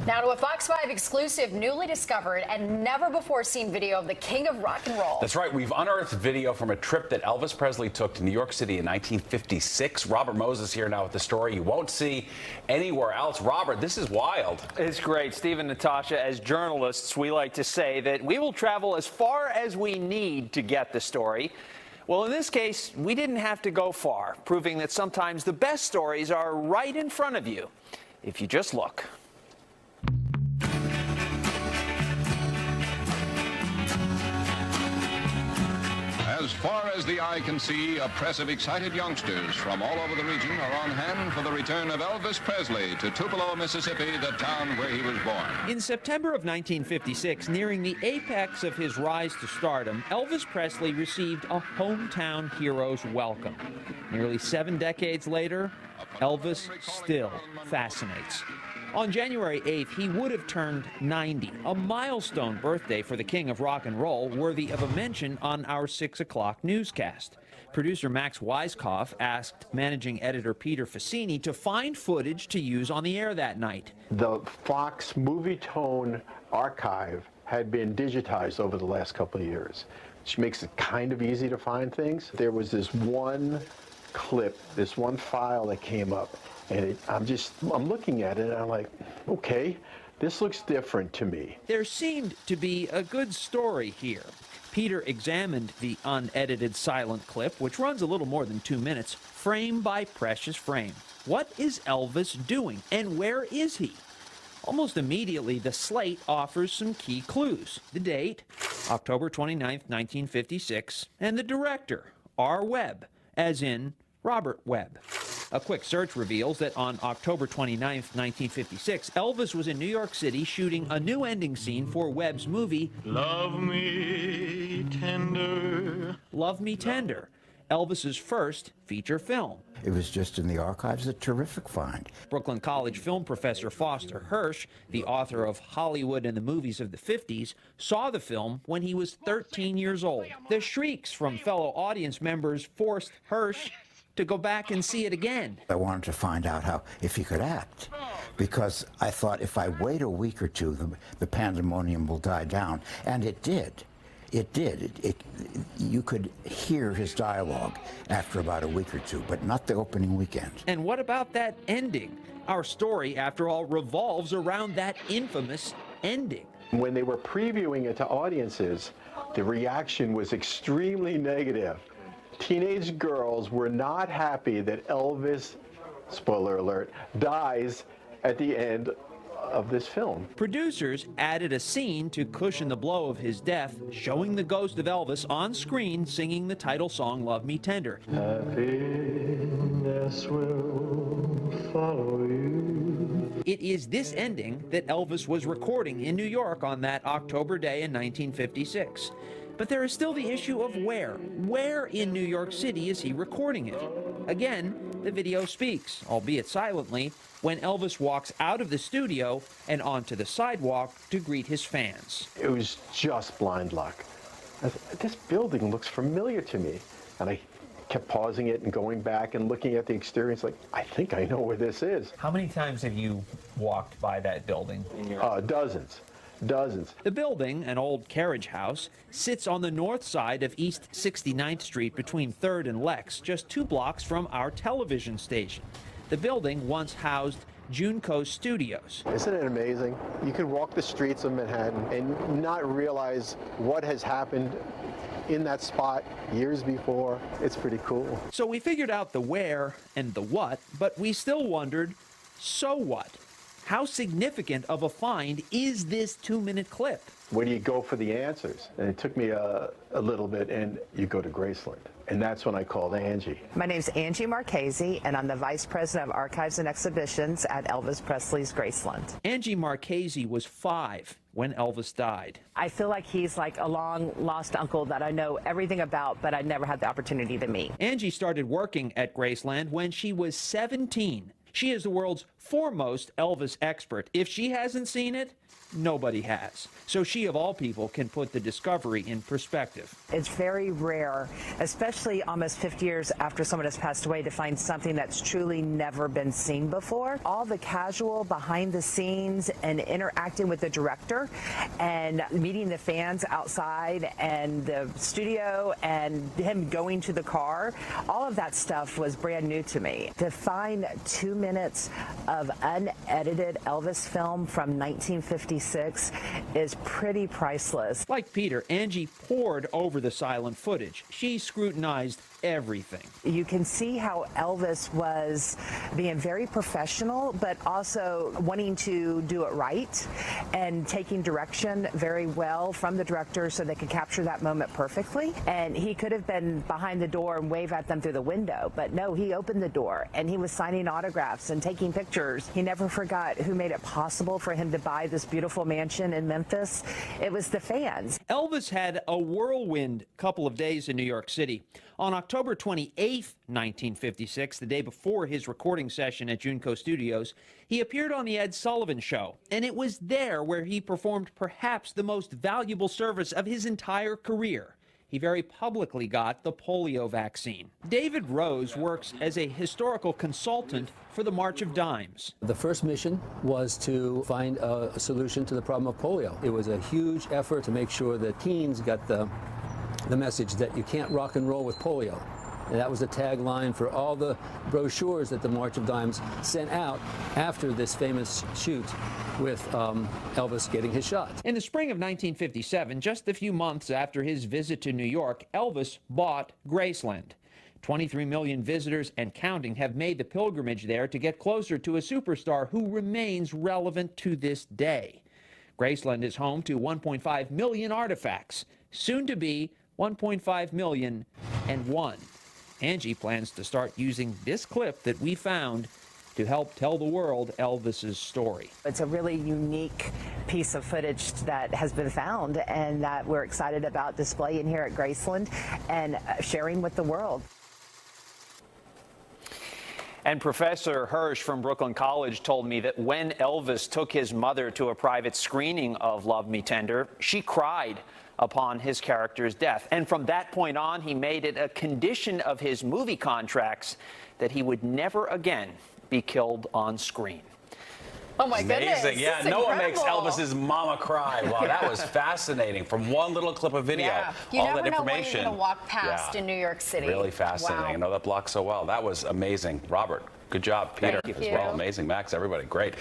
Now to a Fox 5 exclusive, newly discovered and never before seen video of the king of rock and roll. That's right. We've unearthed video from a trip that Elvis Presley took to New York City in 1956. Robert Moses here now with the story you won't see anywhere else. Robert, this is wild. It's great. Steve and Natasha, as journalists, we like to say that we will travel as far as we need to get the story. Well, in this case, we didn't have to go far, proving that sometimes the best stories are right in front of you, if you just look. As far as the eye can see, a press of excited youngsters from all over the region are on hand for the return of Elvis Presley to Tupelo, Mississippi, the town where he was born. In September of 1956, nearing the apex of his rise to stardom, Elvis Presley received a hometown hero's welcome. Nearly 7 decades later, Elvis still fascinates. On January 8th, he would have turned 90, a milestone birthday for the king of rock and roll, worthy of a mention on our 6 o'clock newscast. Producer Max Weiskopf asked managing editor Peter Fassini to find footage to use on the air that night. The Fox Movietone archive had been digitized over the last couple of years, which makes it kind of easy to find things. There was this one clip, this one file that came up. And I'm looking at it and I'm like, okay, this looks different to me. There seemed to be a good story here. Peter examined the unedited silent clip, which runs a little more than 2 minutes, frame by precious frame. What is Elvis doing and where is he? Almost immediately, the slate offers some key clues. The date, October 29th, 1956, and the director, R. Webb, as in Robert Webb. A quick search reveals that on October 29, 1956, Elvis was in New York City shooting a new ending scene for Webb's movie, Love Me Tender. Love Me Tender, Elvis's first feature film. It was just in the archives, a terrific find. Brooklyn College film professor Foster Hirsch, the author of Hollywood and the Movies of the 50s, saw the film when he was 13 years old. The shrieks from fellow audience members forced Hirsch to go back and see it again. I wanted to find out if he could act, because I thought if I wait a week or two, the pandemonium will die down, and it did. It did. You could hear his dialogue after about a week or two, but not the opening weekend. And what about that ending? Our story, after all, revolves around that infamous ending. When they were previewing it to audiences, the reaction was extremely negative. Teenage girls were not happy that Elvis, spoiler alert, dies at the end of this film. Producers added a scene to cushion the blow of his death, showing the ghost of Elvis on screen singing the title song, Love Me Tender. Happiness will follow you. It is this ending that Elvis was recording in New York on that October day in 1956. But there is still the issue of where. Where in New York City is he recording it? Again, the video speaks, albeit silently, when Elvis walks out of the studio and onto the sidewalk to greet his fans. It was just blind luck. This building looks familiar to me. And I kept pausing it and going back and looking at the exterior. It's like, I think I know where this is. How many times have you walked by that building? Dozens. Dozens. The building, an old carriage house, sits on the north side of East 69th Street between 3rd and Lex, just 2 blocks from our television station. The building once housed Junko Studios. Isn't it amazing? You can walk the streets of Manhattan and not realize what has happened in that spot years before. It's pretty cool. So we figured out the where and the what, but we still wondered, so what? How significant of a find is this 2-minute clip? Where do you go for the answers? And it took me a little bit, and you go to Graceland. And that's when I called Angie. My name's Angie Marchese, and I'm the Vice President of Archives and Exhibitions at Elvis Presley's Graceland. Angie Marchese was 5 when Elvis died. I feel like he's like a long-lost uncle that I know everything about, but I never had the opportunity to meet. Angie started working at Graceland when she was 17. She is the world's foremost Elvis expert. If she hasn't seen it, nobody has. So she, of all people, can put the discovery in perspective. It's very rare, especially almost 50 years after someone has passed away, to find something that's truly never been seen before. All the casual behind the scenes and interacting with the director and meeting the fans outside and the studio and him going to the car, all of that stuff was brand new to me. To find 2 minutes of unedited Elvis film from 1956 is pretty priceless. Like Peter, Angie pored over the silent footage. She scrutinized everything. You can see how Elvis was being very professional, but also wanting to do it right and taking direction very well from the director so they could capture that moment perfectly. And he could have been behind the door and wave at them through the window, but no, he opened the door and he was signing autographs and taking pictures. He never forgot who made it possible for him to buy this beautiful mansion in Memphis. It was the fans. Elvis had a whirlwind couple of days in New York City. On October 28, 1956, the day before his recording session at Junco Studios, he appeared on The Ed Sullivan Show, and it was there where he performed perhaps the most valuable service of his entire career. He very publicly got the polio vaccine. David Rose works as a historical consultant for the March of Dimes. The first mission was to find a solution to the problem of polio. It was a huge effort to make sure that teens got the message that you can't rock and roll with polio. And that was the tagline for all the brochures that the March of Dimes sent out after this famous shoot with Elvis getting his shot. In the spring of 1957, just a few months after his visit to New York, Elvis bought Graceland. 23 million visitors and counting have made the pilgrimage there to get closer to a superstar who remains relevant to this day. Graceland is home to 1.5 million artifacts, soon to be 1.5 million and one. Angie plans to start using this clip that we found to help tell the world Elvis's story. It's a really unique piece of footage that has been found and that we're excited about displaying here at Graceland and sharing with the world. And Professor Hirsch from Brooklyn College told me that when Elvis took his mother to a private screening of Love Me Tender, she cried upon his character's death. And from that point on, he made it a condition of his movie contracts that he would never again be killed on screen. Oh my goodness. Amazing. Yeah, no one makes Elvis's mama cry. Wow, that was fascinating. From one little clip of video, Yeah. You all never that know when information. you're going to walk past in New York City. Really fascinating. Wow. I know that block so well. That was amazing. Robert, good job. Peter Thank as you. well. Amazing. Max, everybody, great.